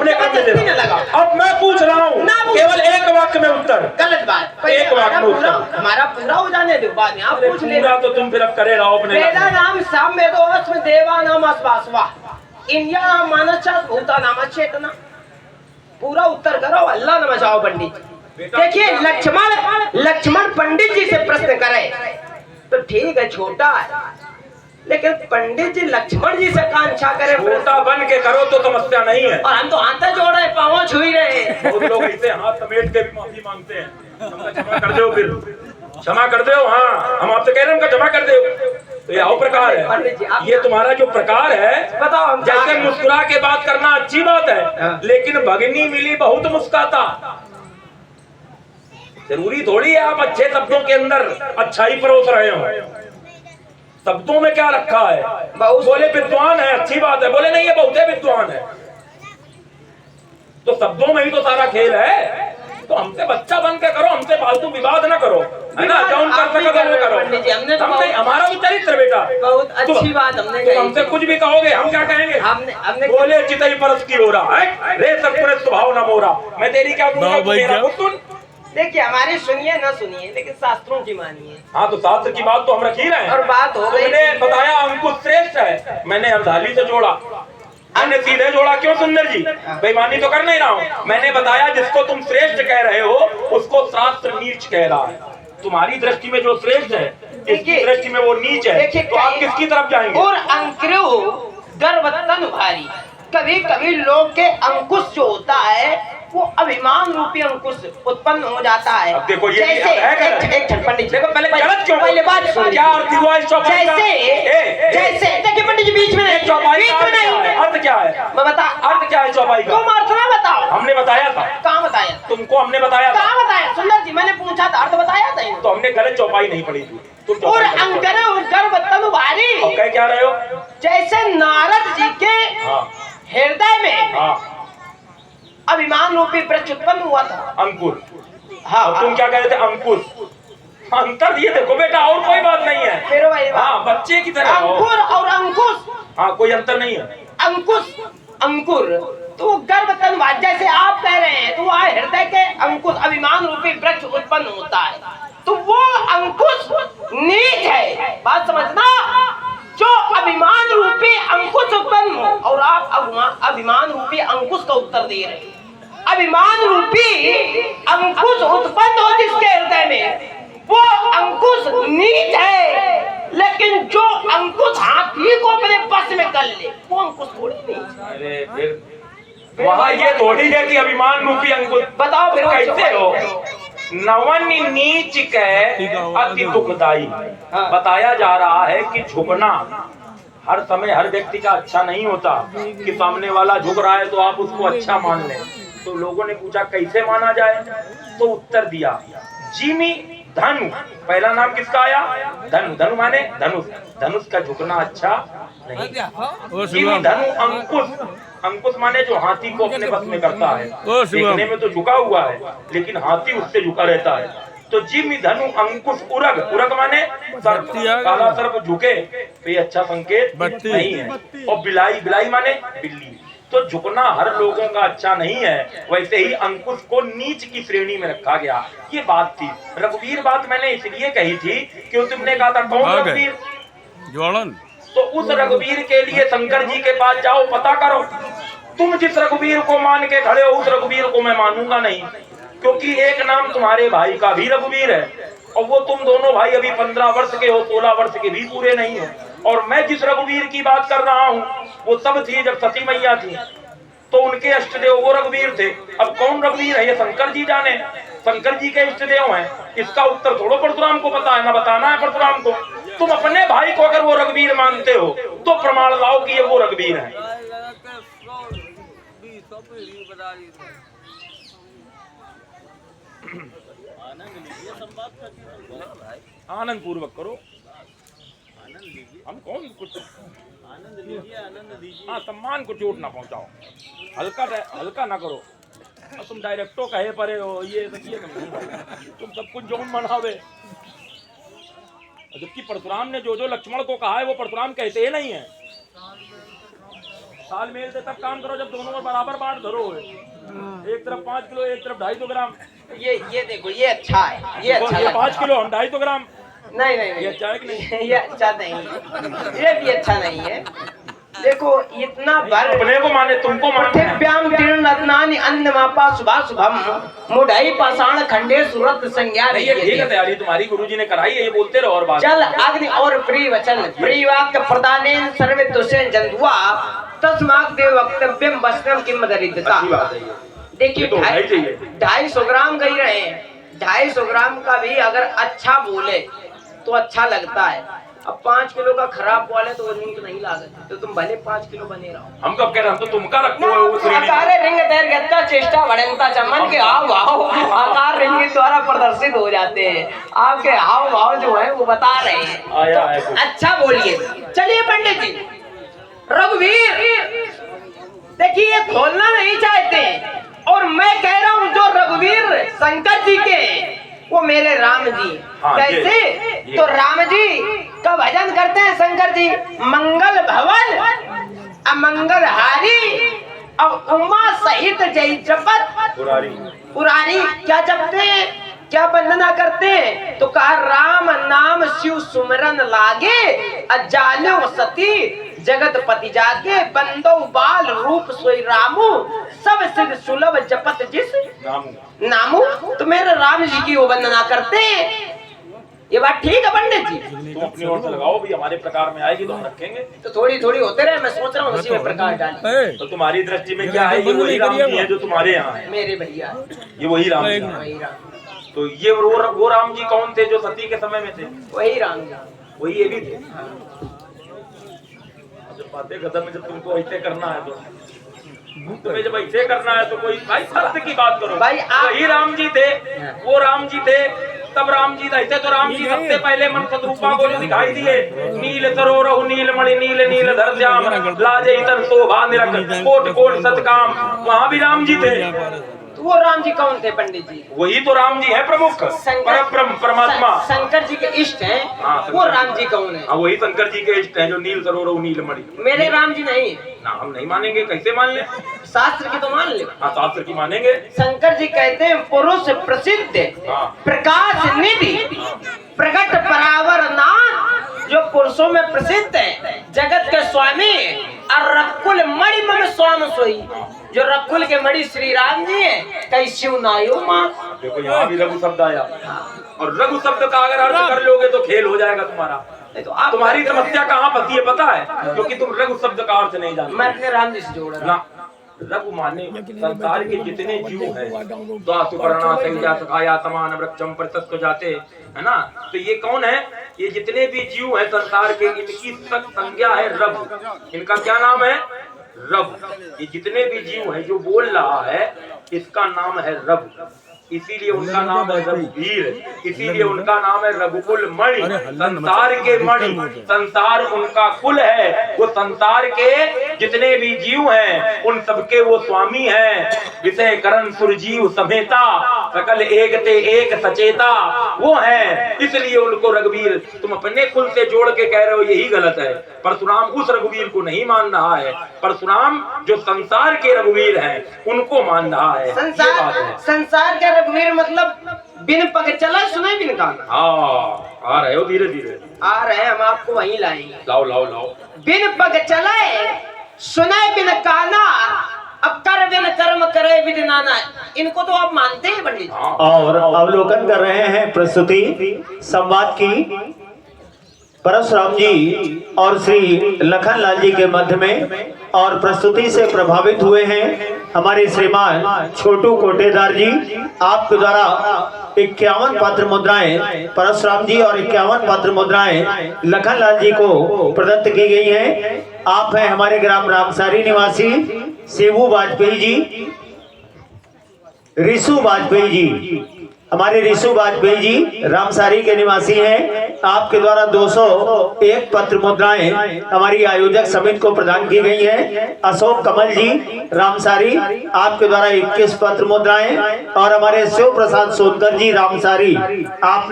अपने काम में दे लगाओ। अब मैं पूछ रहा हूँ केवल एक वाक्य में उत्तर। गलत बात, एक वाक्य में उत्तर। हमारा पूरा हो जाने दो, बाद में आप पूछ ले। पूरा तो तुम फिर अब करे रहो अपने। मेरा नाम साम्यदोष देवा नाम अस्वास्वा इंडिया नाम मानसा भूता नाम चेतना। पूरा उत्तर करो, अल्लाह न बचाओ पंडित। देखिए लक्ष्मण पंडित जी से प्रश्न करे तो ठीक है, छोटा है, लेकिन पंडित जी लक्ष्मण जी से कांक्षा करे, छोटा बन के करो तो समस्या नहीं है। और हम तो हाथ जोड़ रहे, पाँव छुई रहे। बहुत लोग ऐसे हाथ समेट के भी माफी मांगते हैं, क्षमा कर दो, फिर क्षमा कर दो। हाँ, हम आपसे कह रहे हैं क्षमा कर दो। तो यह प्रकार है, ये तुम्हारा जो प्रकार है, बताओ। जैसे मुस्कुरा के बात करना अच्छी बात है, लेकिन भगनी मिली बहुत मुस्काता। जरूरी थोड़ी है आप अच्छे शब्दों के अंदर अच्छाई परोस रहे हो। शब्दों में क्या रखा है? बोले विद्वान है, अच्छी बात है, बोले नहीं ये बहुत विद्वान है, तो शब्दों में ही तो सारा खेल है। तो हमसे बच्चा बन के करो, हमसे फालतू विवाद ना करो, है ना? जो कर सको वो करो। हमने हमारा भी चरित्र बेटा, बहुत अच्छी बात हमने कही। हमसे कुछ भी कहोगे हम क्या कहेंगे? हमने बोले चितई परस की हो रहा है रे सतपुर स्वभाव न मोरा। मैं तेरी क्या सुन। देखिए हमारी सुनिए ना सुनिए, लेकिन शास्त्रों की मानिए। हाँ, तो शास्त्र की बात तो हम रख ही रहे हैं। और बात हो गई, मैंने बताया अंकुश श्रेष्ठ है, मैंने अर्धाली से जोड़ा, मैंने सीधे जोड़ा। क्यों सुंदर जी, बेईमानी तो कर नहीं रहा हूँ। मैंने बताया जिसको तुम श्रेष्ठ कह रहे हो उसको शास्त्र नीच कह रहा है। तुम्हारी दृष्टि में जो श्रेष्ठ है, इसकी दृष्टि में वो नीच है। तो आप किसकी तरफ जाएंगे? और अंकुर गर्वतन भारी। कभी कभी लोग के अंकुश जो होता है वो अभिमान रूपी अंकुश उत्पन्न हो जाता है। अब देखो ये जैसे एक पंडित जी, देखो पहले गलत क्यों? पहले बात सुनिए। क्या अर्थ हुआ इस चौपाई का? जैसे देखिए पंडित जी बीच में नहीं, चौपाई का अर्थ क्या है? मैं बता, अर्थ क्या है चौपाई का? तुम अर्थ ना बताओ। हमने बताया था। कहाँ बताया? तुमको हमने बताया था। कहाँ बताया? सुंदर जी मैंने पूछा था, अर्थ बताया था। तो हमने गलत चौपाई नहीं पढ़ी थी। और अंकर गर्वतन भारी कह क्या रहे हो? जैसे नारद जी के हृदय में अभिमान रूपी वृक्ष उत्पन्न हुआ था, अंकुर। हाँ, तुम क्या कह रहे थे? अंकुर। अंतर ये देखो बेटा, और कोई बात नहीं है। फिर वही हाँ, बच्चे की तरह अंकुर और अंकुश। हाँ, कोई अंतर नहीं है। अंकुश अंकुर तो गर्भतन भारी, जैसे आप कह रहे हैं तो वह हृदय के अंकुश अभिमान रूपी वृक्ष उत्पन्न होता है, तो वो अंकुश नीच है। बात समझना, जो अभिमान रूपी अंकुश उत्पन्न हो, और आप अभिमान रूपी अंकुश का उत्तर दे रहे हैं। अभिमान रूपी अंकुश उत्पन्न हो जिसके हृदय में, वो अंकुश नीच है। लेकिन जो अंकुश हाथी को अपने बस में कर ले, वो अंकुश थोड़ी नहीं। अरे फिर वहाँ ये थोड़ी है कि अभिमान रूपी अंकुश। बताओ फिर कैसे हो? नवन नीच के अति दुखदाई। बताया जा रहा है कि झुकना हर समय हर व्यक्ति का अच्छा नहीं होता, कि सामने वाला झुक रहा है तो आप उसको अच्छा मान लें। तो लोगों ने पूछा कैसे माना जाए, तो उत्तर दिया जिमी धनु। पहला नाम किसका आया? धनु। धनु माने धनुष। धनुष का झुकना अच्छा नहीं। जिमी धनु अंकुश। अंकुश माने जो हाथी को अपने बस में करता है। देखने में तो झुका हुआ है, लेकिन हाथी उससे झुका रहता है। तो जिमी धनु अंकुश उरग। उरग माने सर्प, काला सर्प झुके तो ये अच्छा संकेत नहीं है। और बिलाई, बिलाई माने बिल्ली। तो झुकना हर लोगों का अच्छा नहीं है। वैसे ही अंकुश को नीच की श्रेणी में रखा गया। ये बात थी रघुवीर। बात मैंने इसलिए कही थी क्यों तुमने कहा था कौन रघुवीर? तो उस रघुवीर के लिए शंकर जी के पास जाओ, पता करो। तुम जिस रघुवीर को मान के खड़े हो उस रघुवीर को मैं मानूंगा नहीं, क्योंकि एक नाम तुम्हारे भाई का भी रघुवीर है, और वो तुम दोनों भाई अभी 15 वर्ष के हो, 16 वर्ष के भी पूरे नहीं हो। और मैं जिस रघुवीर की बात कर रहा हूँ वो तब थी जब सती मैया थी, तो उनके अष्टदेव वो रघुवीर थे। अब कौन रघुवीर है ये शंकर जी जाने, शंकर जी के इष्टदेव हैं। इसका उत्तर थोड़ा परशुराम को पता है, ना बताना है परशुराम को। तुम अपने भाई को अगर वो रघुवीर मानते हो तो प्रमाण लाओ कि ये वो रघुवीर है। आनंद पूर्वक करो, हम कौन कुछ आनंद लीजिए। हाँ, सम्मान को चोट ना पहुंचाओ, हल्का ना करो। अब तुम डायरेक्टो कहे परे हो, ये तुम सब कुछ जोन मनावे। जबकि परशुराम ने जो जो लक्ष्मण को कहा है वो परशुराम कहते ही नहीं है। तालमेल से तब काम करो जब दोनों में बराबर बांट धरो। एक तरफ 5 किलो, एक तरफ 250 ग्राम। ये देखो, ये अच्छा है, ये अच्छा ये लगा। 5 किलो, हम 250 ग्राम। नहीं नहीं नहीं, ये अच्छा है कि नहीं? ये अच्छा नहीं है, ये भी अच्छा नहीं है। देखो इतना भर अपने को माने, तुमको माने। पृथिव्याम तीर्ण रत्नानि अन्नमापा शुभा शुभम मुढ़ई पाषाण खंडे सूरत संज्ञा नहीं, ये ठीक है, तैयारी तुम्हारी गुरुजी ने कराई है, ये बोलते रहो और बात। जल अग्नि और प्रिय वचन प्रिय वाक्य प्रदानेन सर्वे दुष्यन जंतुआ तस्मात् देव वक्तव्यम वचनम किम दरिद्रता। अच्छी बात है ये। देखिए ये तो होना ही चाहिए। 250 ग्राम कही रहे हैं, 250 ग्राम का भी अगर अच्छा बोले तो अच्छा लगता है। अब 5 किलो का खराब बोले तो वो नीक नहीं लागत, तो तुम भले 5 किलो बने रहो। हम कब कह रहे हैं, हम तो तुमका रखो है वो श्रेणी में। आकार रिंग देर गत्ता चेष्टा बढ़ंता चमन के हाव भाव आकार रिंग के द्वारा प्रदर्शित हो जाते हैं। आपके हाव भाव जो है वो बता रहे हैं। आया है तो अच्छा बोलिए। चलिए पंडित जी, रघुवीर देखिए खोलना नहीं चाहते, और मैं कह रहा हूँ जो रघुवीर शंकर जी के वो मेरे राम जी। हाँ, कैसे? ये। तो राम जी का भजन करते हैं शंकर जी, मंगल भवन अमंगल हारी और उमा सहित जय जपत पुरारी। क्या जपते हैं, क्या वंदना करते हैं? तो कहा राम नाम शिव सुमरन लागे अजाल्यो सती जगत पति जागे बंदो बाल रूप सोई रामू सब सिद्ध सुलभ जपत जिस नामू। तो मेरे राम जी की वो वंदना करते हैं। ये बात ठीक है पंडित जी? तुम अपनी ओर से लगाओ भी, हमारे प्रकार में आएगी तो हम रखेंगे। तो थोड़ी थोड़ी होते रहे, मैं सोच रहा हूँ उसी में प्रकाश डाल। तो तुम्हारी दृष्टि में क्या है, ये वही राम जी है जो तुम्हारे यहाँ है? मेरे भैया ये वही राम जी है। वही राम, तो ये वो राम जी कौन थे जो सती के समय में थे? वही राम जी, वही ये भी थे। जब बातें खत्म है, जब तुमको ऐसे करना है तो तुम्हें जब ऐसे करना है तो कोई भाई सत्य की बात करो भाई। वही राम जी थे, वो राम जी थे, तब राम जी रहते तो राम जी सबसे पहले मन सतरूपा को जो दिखाई दिए, नील सरोरहु नील मणि नील नील धर श्याम लाजे तन शोभा निरख कोट कोट सतकाम, वहाँ भी राम जी थे। तो वो राम जी कौन थे पंडित जी? वही तो राम जी है प्रमुख, परब्रह्म परमात्मा, शंकर जी के इष्ट हैं। हाँ, वो राम जी कौन है? हाँ, वही शंकर जी के इष्ट हैं जो नील सरोरहु नील मणि। मेरे राम जी नहीं ना, हम नहीं मानेंगे, कैसे मान ले? शास्त्र की तो मान ले। हाँ, शास्त्र की मानेंगे। शंकर जी कहते हैं पुरुष प्रसिद्ध हाँ। प्रकाश निधि प्रकट परावर नाथ, जो पुरुषों में प्रसिद्ध है, जगत के स्वामी और रकुल मणि मम स्वाम सोई। जो रकुल के मणि श्री राम जी है, कई शिव नायो माँ। देखो यहाँ भी रघु शब्द आया, और रघु शब्द का अगर अर्थ कर लोगे तो खेल हो जाएगा तुम्हारा। तो आप तुम्हारी समस्या कहाँ फंसी है पता है? क्योंकि तुम रघु शब्द का अर्थ नहीं जानते। मैं अपने राम जी से जोड़ रहा ना, रघु माने संसार के जितने जीव हैं, सुपर्णा संज्ञा सखाया समान वृक्षम परितस्व जाते, है ना? तो ये कौन है? ये जितने भी जीव हैं संसार के, इनकी संज्ञा है रघु। इनका क्या नाम है? रघु। ये जितने भी जीव हैं जो बोल रहा है, इसका नाम है रघु। इसीलिए उनका नाम है रघुवीर, इसीलिए उनका नाम है रघुकुल मणि, संसार के मणि। संसार उनका कुल है, वो संसार के जितने भी जीव हैं उन सबके वो स्वामी हैं। विषय करण सुरजीव समेता सकल एक ते एक सचेता, वो है। इसलिए उनको रघुवीर, तुम अपने कुल से जोड़ के कह रहे हो, यही गलत है। परशुराम उस रघुवीर को नहीं मान रहा है, परशुराम जो संसार के रघुवीर हैं उनको मान रहा है। संसार के रघुवीर मतलब बिन पग चला सुनाई बिन गाना। हाँ, आ रहे हो धीरे धीरे, आ रहे हैं, हम आपको वहीं लाएंगे। लाओ लाओ लाओ। बिन पग चलाए सुनाए बिन काना, अब कर बिन कर्म करे बिन नाना। इनको तो आप मानते हैं पंडित? और अवलोकन कर रहे हैं प्रस्तुति संवाद की परशुराम जी और श्री लखन लाल जी के मध्य में, और प्रस्तुति से प्रभावित हुए हैं हमारे श्रीमान छोटू कोटेदार जी। आपके द्वारा 51 पत्र मुद्राएं परशुराम जी और 51 पत्र मुद्राएं लखन लाल जी को प्रदत्त की गई हैं। आप हैं हमारे ग्राम रामसारी निवासी सेबू वाजपेयी जी, ऋषु वाजपेयी जी। हमारे ऋषु वाजपेयी जी रामसारी के निवासी हैं। आपके द्वारा 201 पत्र मुद्राएं हमारी आयोजक समिति को प्रदान की गई हैं। अशोक कमल जी रामसारी, आपके द्वारा 21 पत्र मुद्राएं, और हमारे शिव प्रसाद सोनकर जी रामसारी, आप